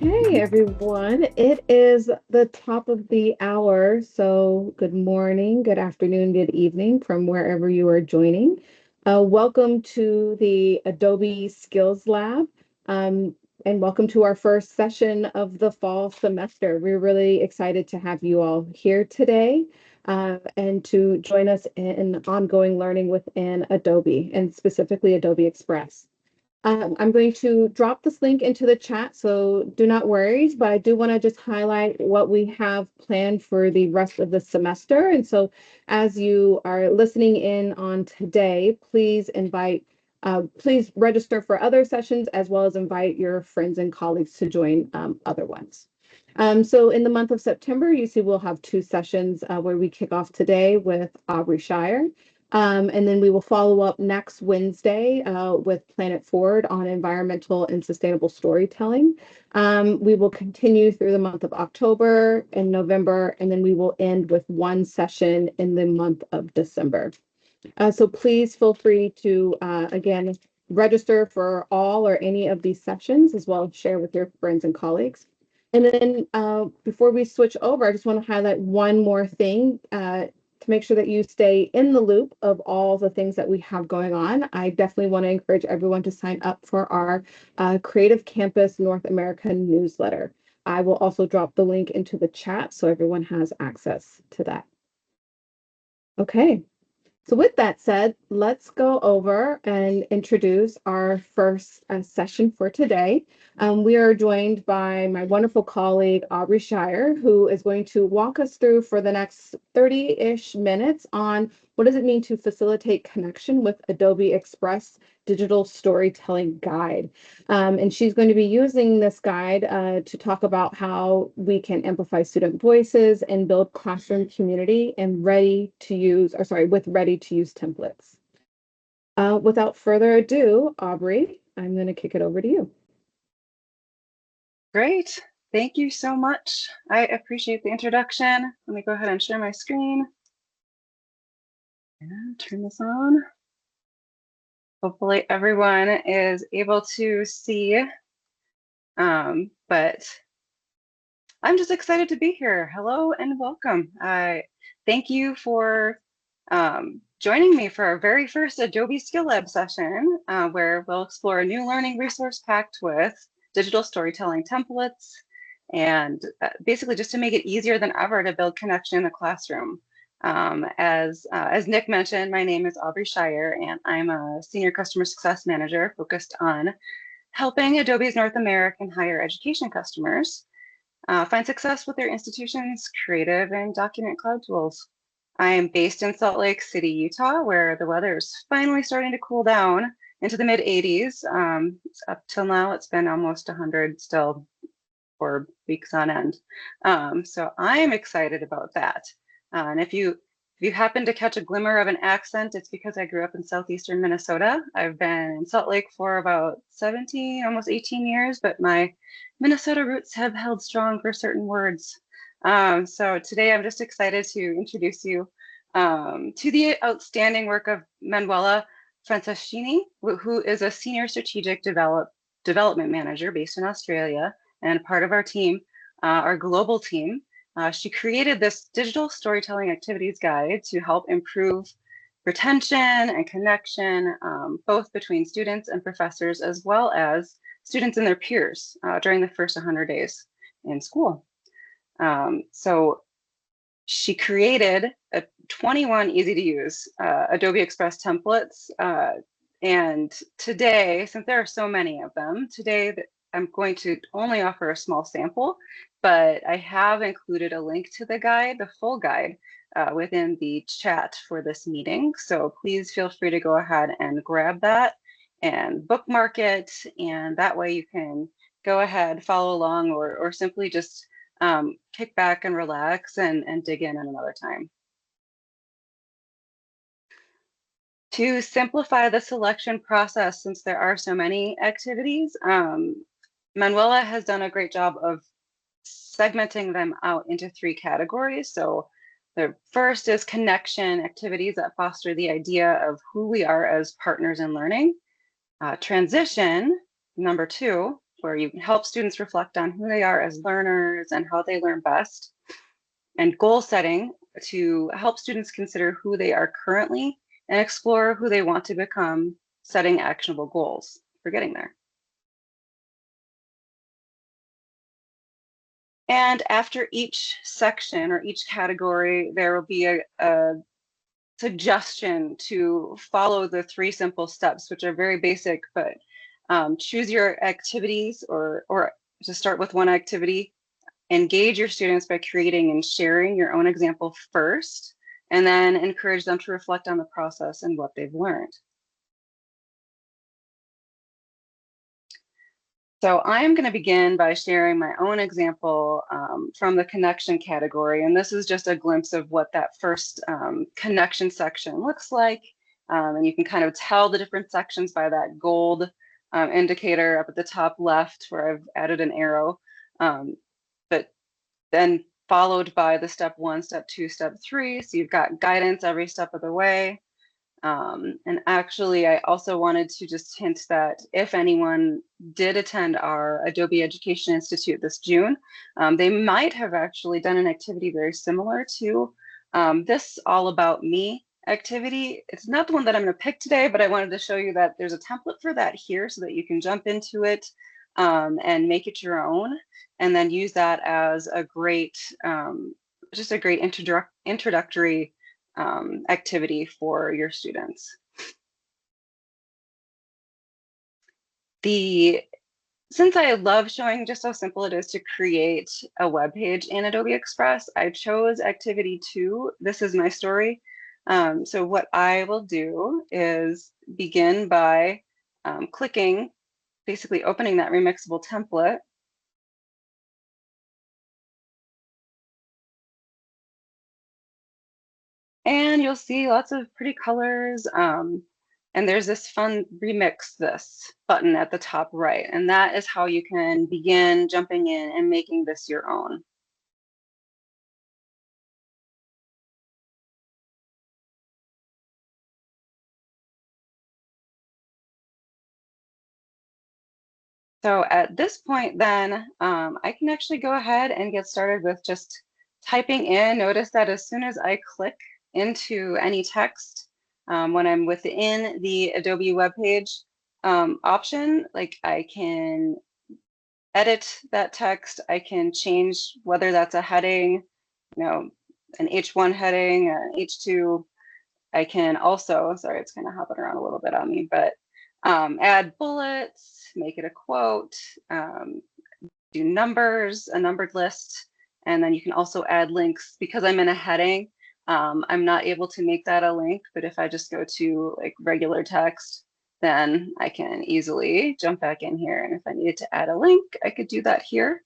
Okay, everyone. It is the top of the hour. So, good morning, good afternoon, good evening from wherever you are joining. Welcome to the Adobe Skills Lab. Um, and welcome to our first session of the fall semester. We're really excited to have you all here today and to join us in ongoing learning within Adobe and specifically Adobe Express. I'm going to drop this link into the chat, so do not worry, but I do want to just highlight what we have planned for the rest of the semester. And so as you are listening in on today, please register for other sessions as well as invite your friends and colleagues to join other ones. So in the month of September, you see we'll have two sessions where we kick off today with Aubrey Shire. And then we will follow up next Wednesday with Planet Forward on environmental and sustainable storytelling. We will continue through the month of October and November, and then we will end with one session in the month of December. So please feel free to, again, register for all or any of these sessions, as well as share with your friends and colleagues. And then before we switch over, I just want to highlight one more thing to make sure that you stay in the loop of all the things that we have going on. I definitely want to encourage everyone to sign up for our Creative Campus North American newsletter. I will also drop the link into the chat so everyone has access to that. Okay. So with that said, let's go over and introduce our first session for today. We are joined by my wonderful colleague, Aubrey Shire, who is going to walk us through for the next 30-ish minutes on what does it mean to facilitate connection with Adobe Express Digital Storytelling Guide. And she's going to be using this guide to talk about how we can amplify student voices and build classroom community and with ready to use templates. Without further ado, Aubrey, I'm going to kick it over to you. Great. Thank you so much. I appreciate the introduction. Let me go ahead and share my screen and turn this on. Hopefully everyone is able to see, but I'm just excited to be here. Hello and welcome. Thank you for joining me for our very first Adobe Skill Lab session, where we'll explore a new learning resource packed with digital storytelling templates, and basically just to make it easier than ever to build connection in the classroom. As Nick mentioned, my name is Aubrey Shire, and I'm a senior customer success manager focused on helping Adobe's North American higher education customers find success with their institution's creative and document cloud tools. I am based in Salt Lake City, Utah, where the weather is finally starting to cool down into the mid 80s. Up till now, it's been almost 100 still for weeks on end. So I'm excited about that. And if you happen to catch a glimmer of an accent, it's because I grew up in southeastern Minnesota. I've been in Salt Lake for about 17, almost 18 years, but my Minnesota roots have held strong for certain words. So today I'm just excited to introduce you to the outstanding work of Manuela Franceschini, who is a senior strategic development manager based in Australia and part of our team, our global team. She created this digital storytelling activities guide to help improve retention and connection, both between students and professors, as well as students and their peers during the first 100 days in school. So she created 21 easy to use Adobe Express templates. And today, since there are so many of them, today I'm going to only offer a small sample, but I have included a link to the guide, the full guide, within the chat for this meeting. So please feel free to go ahead and grab that and bookmark it. And that way you can go ahead, follow along, or simply just kick back and relax and dig in another time. To simplify the selection process, since there are so many activities, Manuela has done a great job of segmenting them out into 3 categories. So the first is connection activities that foster the idea of who we are as partners in learning. Transition, number 2, where you help students reflect on who they are as learners and how they learn best, and goal setting to help students consider who they are currently and explore who they want to become, setting actionable goals for getting there. And after each section or each category, there will be a suggestion to follow the 3 simple steps, which are very basic, but choose your activities or to start with one activity. Engage your students by creating and sharing your own example first, and then encourage them to reflect on the process and what they've learned. So I am going to begin by sharing my own example from the connection category. And this is just a glimpse of what that first connection section looks like. And you can kind of tell the different sections by that gold indicator up at the top left where I've added an arrow. But then followed by the step 1, step 2, step 3. So you've got guidance every step of the way. And actually, I also wanted to just hint that if anyone did attend our Adobe Education Institute this June, they might have actually done an activity very similar to this All About Me activity. It's not the one that I'm going to pick today, but I wanted to show you that there's a template for that here so that you can jump into it and make it your own, and then use that as a great, just a great introductory activity for your students. Since I love showing just how simple it is to create a web page in Adobe Express, I chose activity 2. This is my story. So what I will do is begin by clicking, basically opening that remixable template. And you'll see lots of pretty colors. And there's this fun remix this button at the top right. And that is how you can begin jumping in and making this your own. So at this point then, I can actually go ahead and get started with just typing in. Notice that as soon as I click into any text, when I'm within the Adobe webpage option, like I can edit that text, I can change whether that's a heading, an H1 heading, an H2. I can also, sorry, it's kind of hopping around a little bit on me, but add bullets, make it a quote, do numbers, a numbered list, and then you can also add links. Because I'm in a heading, I'm not able to make that a link, but if I just go to like regular text, then I can easily jump back in here. And if I needed to add a link, I could do that here.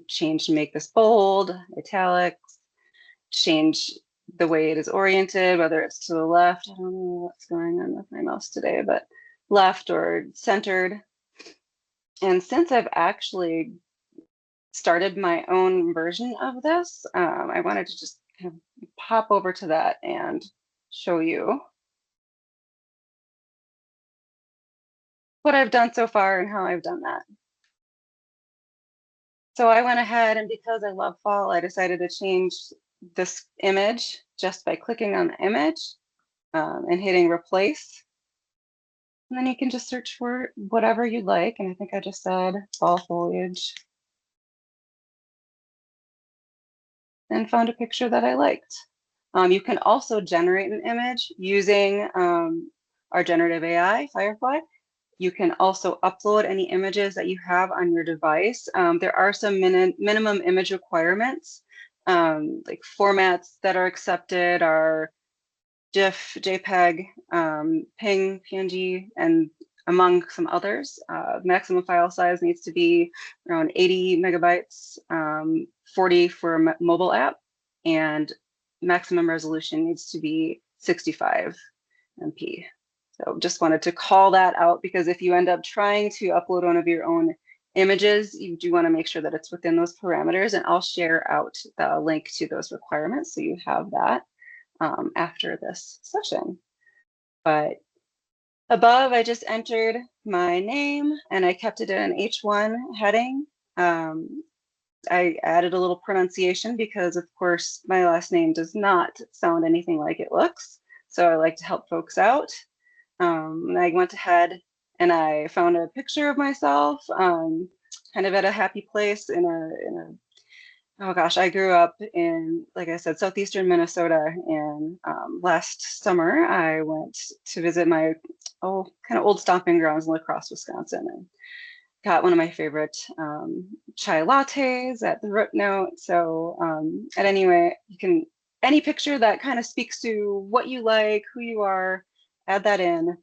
Change to make this bold, italics, change the way it is oriented, whether it's to the left. I don't know what's going on with my mouse today, but left or centered. And since I've actually started my own version of this, I wanted to just kind of pop over to that and show you what I've done so far and how I've done that. So I went ahead, and because I love fall, I decided to change this image just by clicking on the image and hitting replace. And then you can just search for whatever you'd like. And I think I just said fall foliage. And found a picture that I liked. You can also generate an image using our generative AI, Firefly. You can also upload any images that you have on your device. There are some minimum image requirements, like formats that are accepted are GIF, JPEG, PNG, PNG, and among some others. Maximum file size needs to be around 80 megabytes, 40 for a mobile app, and maximum resolution needs to be 65 MP. So just wanted to call that out, because if you end up trying to upload one of your own images, you do want to make sure that it's within those parameters, and I'll share out the link to those requirements so you have that after this session. But Above, I just entered my name and I kept it in an H1 heading. I added a little pronunciation because, of course, my last name does not sound anything like it looks. So I like to help folks out. And I went ahead and I found a picture of myself, kind of at a happy place in a oh gosh, I grew up in, like I said, southeastern Minnesota, and last summer I went to visit my kind of old stomping grounds in La Crosse, Wisconsin, and got one of my favorite chai lattes at the Root Note. So at any rate, you can, any picture that kind of speaks to what you like, who you are, add that in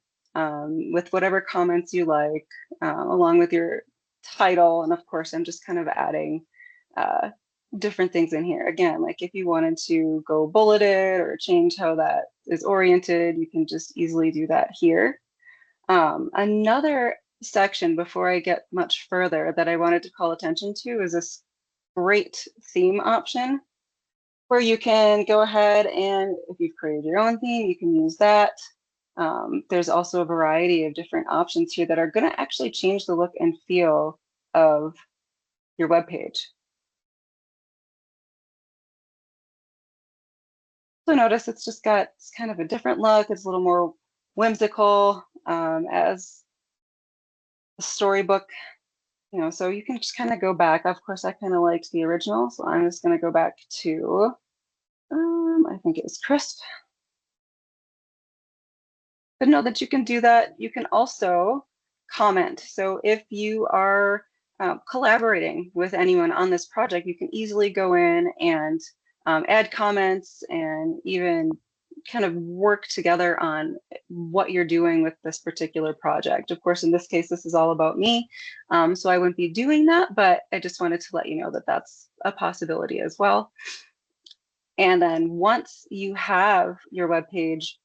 with whatever comments you like, along with your title. And of course, I'm just kind of adding uh, different things in here. Again, like if you wanted to go bulleted or change how that is oriented, you can just easily do that here. Another section before I get much further that I wanted to call attention to is this great theme option where you can go ahead and if you've created your own theme, you can use that. There's also a variety of different options here that are going to actually change the look and feel of your web page. So notice it's just got kind of a different look. It's a little more whimsical as a storybook, you know, so you can just kind of go back. Of course, I kind of liked the original, so I'm just going to go back to, I think it was crisp. But know that you can do that. You can also comment. So if you are collaborating with anyone on this project, you can easily go in and add comments and even kind of work together on what you're doing with this particular project. Of course, in this case, this is all about me, so I wouldn't be doing that, but I just wanted to let you know that that's a possibility as well. And then once you have your web page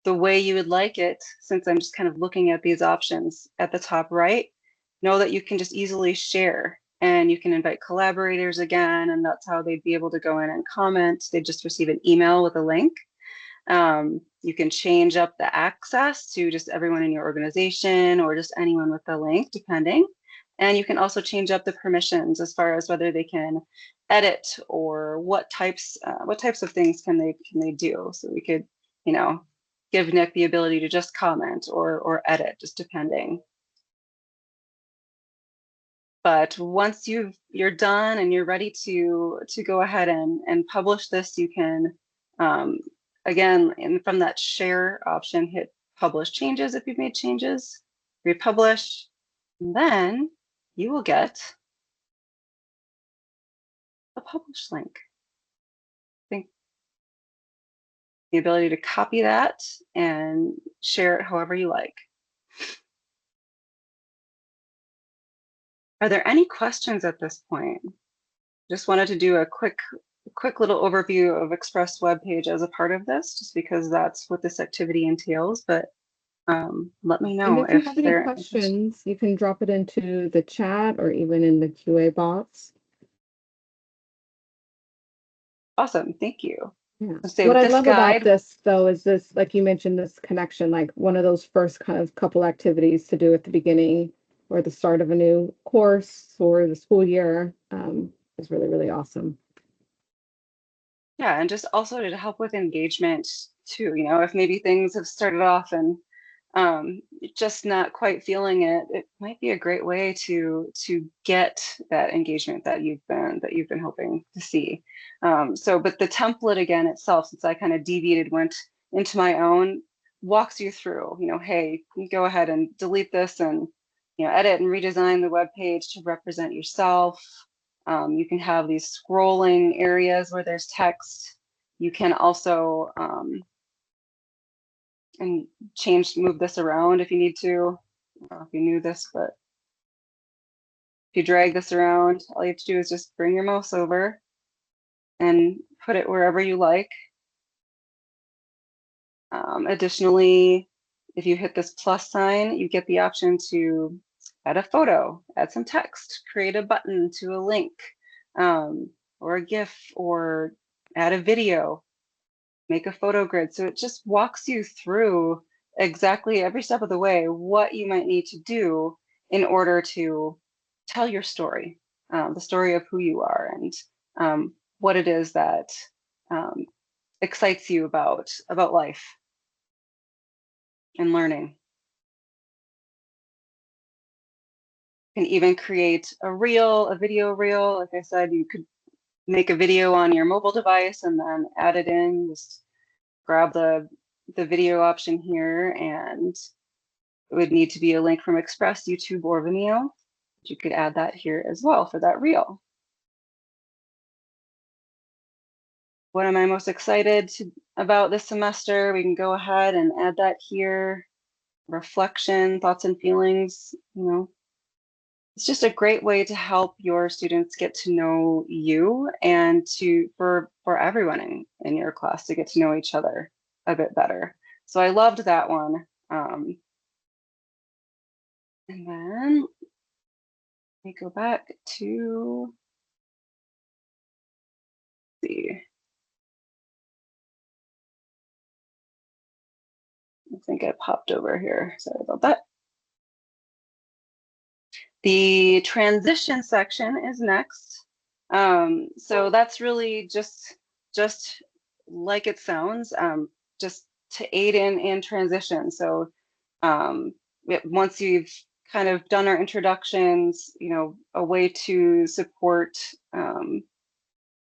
the way you would like it, since I'm just kind of looking at these options at the top right, know that you can just easily share and you can invite collaborators again, and that's how they'd be able to go in and comment. They just receive an email with a link. You can change up the access to just everyone in your organization or just anyone with the link, depending. And you can also change up the permissions as far as whether they can edit or what types of things can they do. So we could, you know, give Nick the ability to just comment or edit, just depending. But once you're done and you're ready to go ahead and publish this, you can again, from that share option, hit publish changes if you've made changes, republish, and then you will get a publish link. I think the ability to copy that and share it however you like. Are there any questions at this point? Just wanted to do a quick little overview of Express web page as a part of this, just because that's what this activity entails. But let me know And if you if have any there are any questions. questions, you can drop it into the chat or even in the QA box. Awesome, thank you. Yeah. So What I this love about guide, this, though, is this, like you mentioned, this connection, like one of those first kind of couple activities to do at the beginning or the start of a new course or the school year is really, really awesome. yeah, and just also to help with engagement too. You know, if maybe things have started off and just not quite feeling it, it might be a great way to get that engagement that you've been hoping to see. But the template again itself, since I kind of deviated, went into my own, walks you through, you know, hey, you go ahead and delete this and, you know, edit and redesign the web page to represent yourself. You can have these scrolling areas where there's text. You can also and move this around if you need to. I don't know if you knew this, but if you drag this around, all you have to do is just bring your mouse over and put it wherever you like. Additionally, if you hit this plus sign, you get the option to add a photo, add some text, create a button to a link, or a GIF, or add a video, make a photo grid. So it just walks you through exactly every step of the way what you might need to do in order to tell your story, the story of who you are and what it is that um, excites you about life and learning. You can even create a reel, a video reel. Like I said, you could make a video on your mobile device and then add it in. Just grab the video option here, and it would need to be a link from Express, YouTube, or Vimeo. You could add that here as well for that reel. What am I most excited about this semester? We can go ahead and add that here. Reflection, thoughts and feelings, it's just a great way to help your students get to know you and for everyone in your class to get to know each other a bit better. So I loved that one. And then let me go back to see. I think I popped over here. Sorry about that. The transition section is next. So that's really just like it sounds, just to aid in transition. So once you've kind of done our introductions, a way to support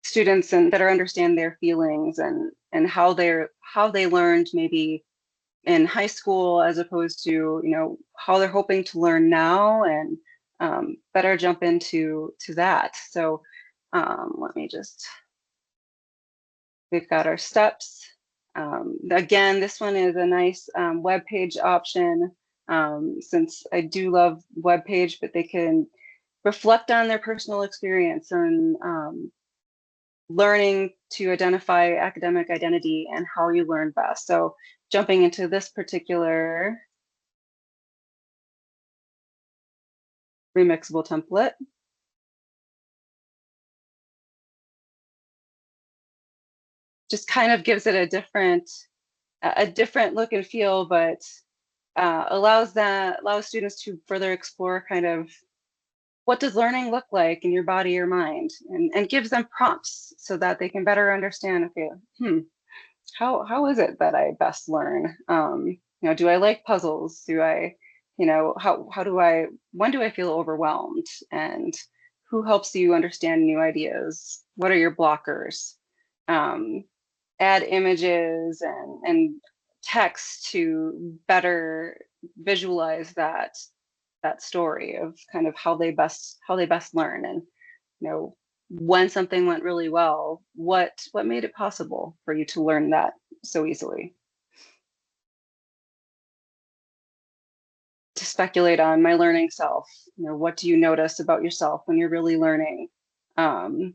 students and better understand their feelings and how they learned maybe in high school as opposed to how they're hoping to learn now and better jump into that. So let me just, we've got our steps. Again, this one is a nice web page option since I do love web page, but they can reflect on their personal experience and learning to identify academic identity and how you learn best. So jumping into this particular remixable template. Just kind of gives it a different look and feel, but allows students to further explore kind of what does learning look like in your body or mind, and gives them prompts so that they can better understand, okay, how is it that I best learn? Do I like puzzles? Do I, when do I feel overwhelmed? And who helps you understand new ideas? What are your blockers? Add images and text to better visualize that story of kind of how they best learn, and when something went really well, what made it possible for you to learn that so easily. To speculate on my learning self, what do you notice about yourself when you're really learning? I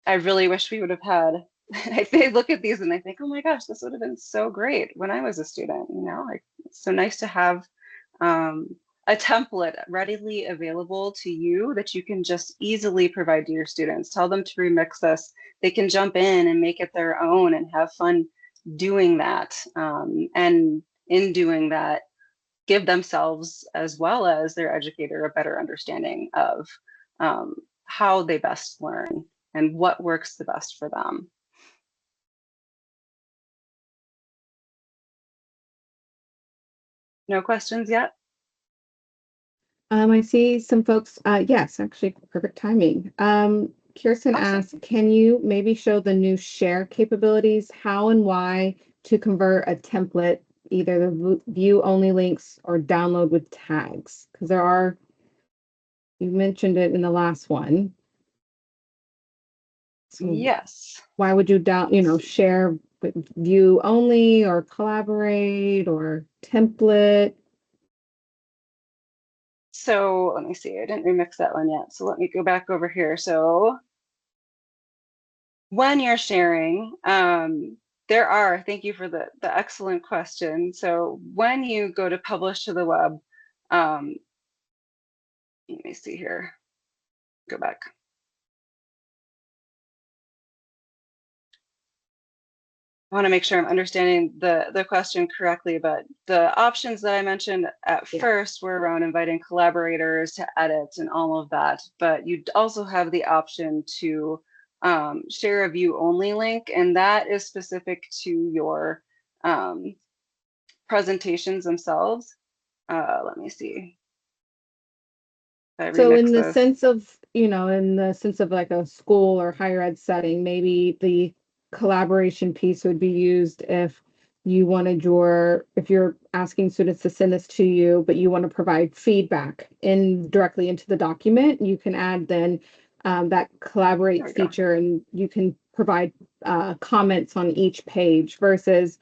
really wish we would have had, I look at these and I think, oh my gosh, this would have been so great when I was a student, like it's so nice to have a template readily available to you that you can just easily provide to your students. Tell them to remix this. They can jump in and make it their own and have fun doing that. And in doing that, give themselves as well as their educator a better understanding of how they best learn and what works the best for them. No questions yet? I see some folks, yes, actually, perfect timing. Kirsten Awesome. asked, can you maybe show the new share capabilities, how and why to convert a template, either the view only links or download with tags? Because you mentioned it in the last one. So Yes. why would you share with view only or collaborate or template? So let me see, I didn't remix that one yet. So let me go back over here. So when you're sharing, thank you for the excellent question. So when you go to publish to the web, let me see here, go back. want to make sure I'm understanding the question correctly, but the options that I mentioned at first were around inviting collaborators to edit and all of that, but you also have the option to share a view only link, and that is specific to your presentations themselves. Let me see. So in the sense of, in the sense of like a school or higher ed setting, maybe the collaboration piece would be used if you wanted if you're asking students to send this to you, but you want to provide feedback directly into the document, you can add then that collaborate feature, and you can provide comments on each page versus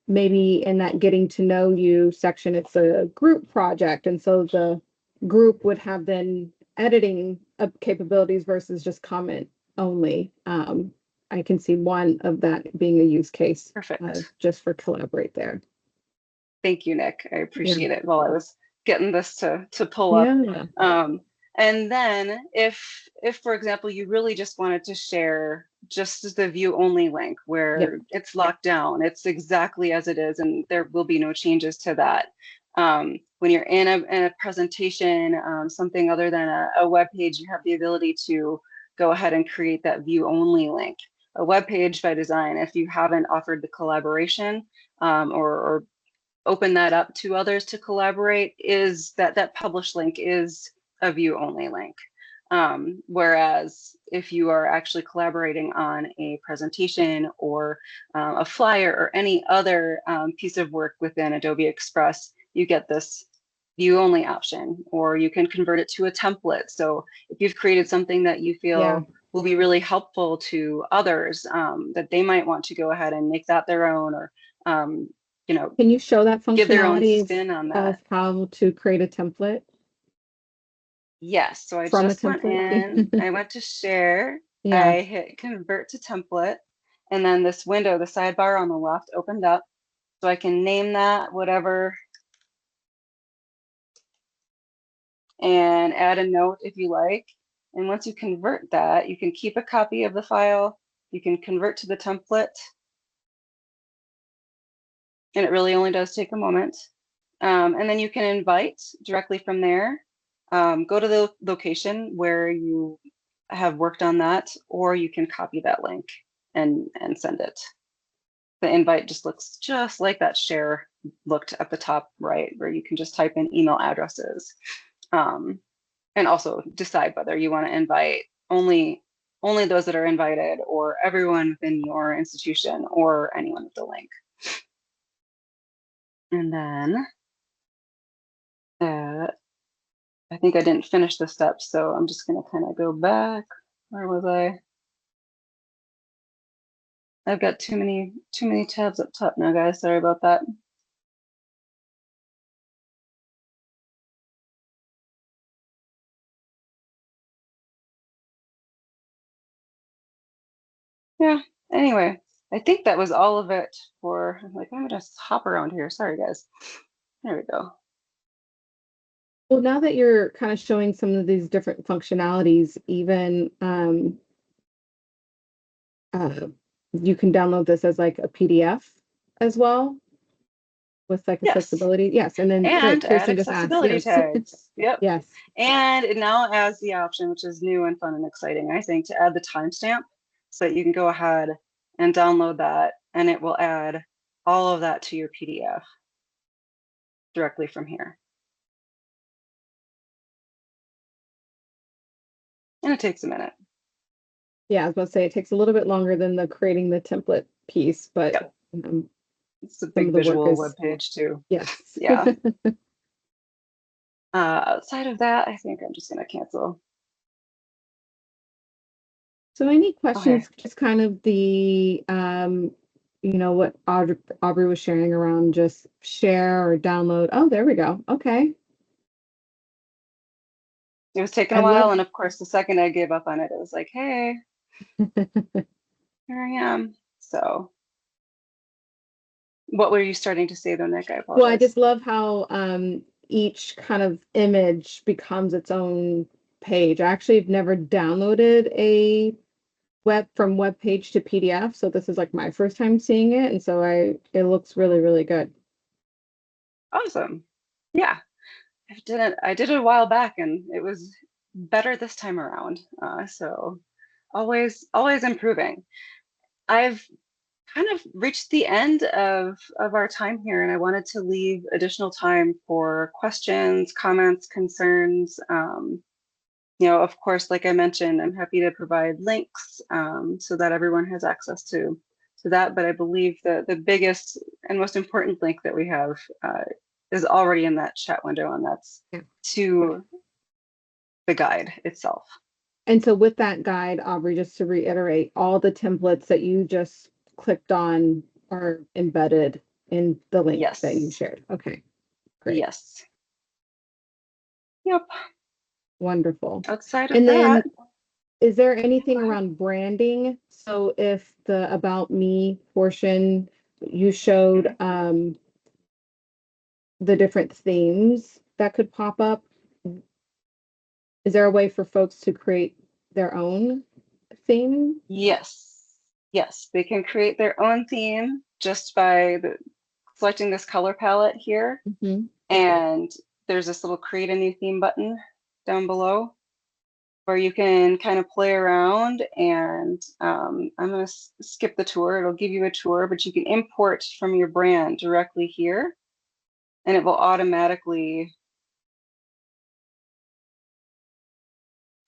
maybe in that getting to know you section, it's a group project. And so the group would have then editing capabilities versus just comment only. I can see one of that being a use case. Perfect. Just for collaborate there. Thank you, Nick. I appreciate it while I was getting this to pull up. And then if for example, you really just wanted to share just the view only link where it's locked down, it's exactly as it is, and there will be no changes to that. When you're in a presentation, something other than a web page, you have the ability to go ahead and create that view only link. A web page by design, if you haven't offered the collaboration or open that up to others to collaborate, is that publish link is a view only link. Whereas if you are actually collaborating on a presentation or a flyer or any other piece of work within Adobe Express, you get this view only option, or you can convert it to a template. So if you've created something that you feel will be really helpful to others, that they might want to go ahead and make that their own, or can you show that functionality give their own spin on that of how to create a template? Yes, so I just went in, I went to share, I hit convert to template, and then this window, the sidebar on the left, opened up. So I can name that whatever and add a note if you like. And once you convert that, you can keep a copy of the file, you can convert to the template, and it really only does take a moment. And then you can invite directly from there. Go to the location where you have worked on that, or you can copy that link and send it. The invite just looks just like that share looked at the top right, where you can just type in email addresses, and also decide whether you want to invite only those that are invited, or everyone within your institution, or anyone with the link. And then I think I didn't finish the steps, so I'm just going to kind of go back. Where was I? I've got too many tabs up top now, guys. Sorry about that. Yeah, anyway, I think that was all of it for, I'm gonna just hop around here. Sorry, guys. There we go. Well, now that you're kind of showing some of these different functionalities, even you can download this as like a PDF as well with like accessibility. Yes, and then add accessibility just tags. Yep. Yes. And it now adds the option, which is new and fun and exciting, I think, to add the timestamp, so that you can go ahead and download that, and it will add all of that to your PDF directly from here. And it takes a minute. Yeah, I was about to say it takes a little bit longer than the creating the template piece, but it's a big visual web page too. Yes. Yeah. Outside of that, I think I'm just going to cancel. So any questions, just kind of the, what Aubrey was sharing around just share or download. Oh, there we go. Okay. It was taking a while. And of course, the second I gave up on it, it was like, hey, here I am. So what were you starting to say though, Nick? I apologize. Well, I just love how each kind of image becomes its own page. I actually have never downloaded a from web page to PDF. So this is like my first time seeing it. And so it looks really, really good. Awesome. Yeah, I did it a while back and it was better this time around. So always improving. I've kind of reached the end of our time here, and I wanted to leave additional time for questions, comments, concerns. Of course, like I mentioned, I'm happy to provide links so that everyone has access to that. But I believe the biggest and most important link that we have is already in that chat window, and that's to the guide itself. And so with that guide, Aubrey, just to reiterate, all the templates that you just clicked on are embedded in the link that you Yes. shared. Okay, great. Yes. Yep. Wonderful. Outside of And that, then is there anything around branding? So if the About Me portion, you showed the different themes that could pop up. Is there a way for folks to create their own theme? yes, yes, they can create their own theme just by selecting this color palette here. Mm-hmm. And there's this little create a new theme button down below where you can kind of play around. And I'm going to skip the tour. It'll give you a tour, but you can import from your brand directly here, and it will automatically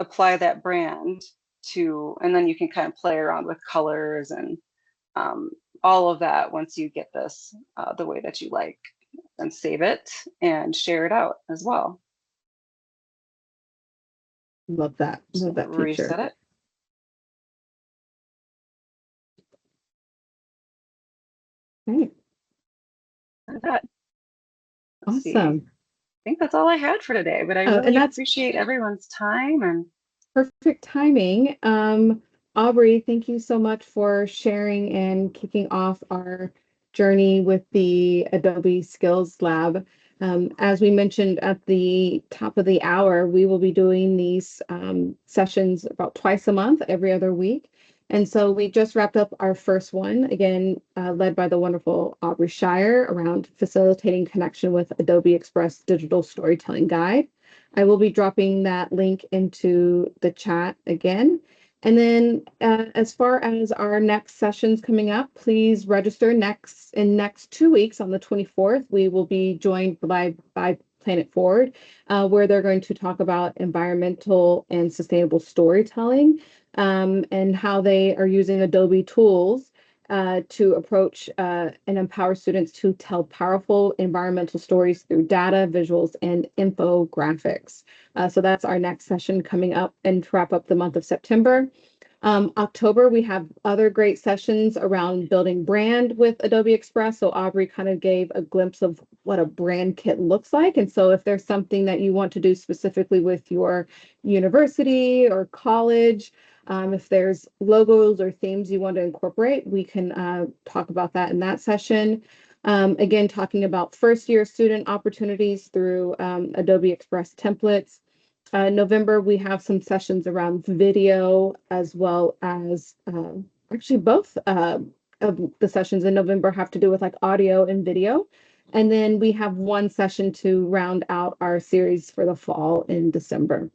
apply that brand to, and then you can kind of play around with colors and all of that once you get this the way that you like, and save it and share it out as well. Love that. Love that feature. Reset it. Great. Let's Awesome. see. I think that's all I had for today, but I really appreciate everyone's time and perfect timing. Aubrey, thank you so much for sharing and kicking off our journey with the Adobe Skills Lab. As we mentioned at the top of the hour, we will be doing these sessions about twice a month, every other week. And so we just wrapped up our first one, again, led by the wonderful Aubrey Shire around facilitating connection with Adobe Express Digital Storytelling Guide. I will be dropping that link into the chat again. And then as far as our next sessions coming up, please register next 2 weeks on the 24th. We will be joined by Planet Forward, where they're going to talk about environmental and sustainable storytelling and how they are using Adobe tools to approach and empower students to tell powerful environmental stories through data, visuals, and infographics. So that's our next session coming up and to wrap up the month of September. October, we have other great sessions around building brand with Adobe Express. So Aubrey kind of gave a glimpse of what a brand kit looks like. And so if there's something that you want to do specifically with your university or college, if there's logos or themes you want to incorporate, we can talk about that in that session. Again, talking about first-year student opportunities through Adobe Express templates. November, we have some sessions around video as well as actually both of the sessions in November have to do with like audio and video. And then we have one session to round out our series for the fall in December.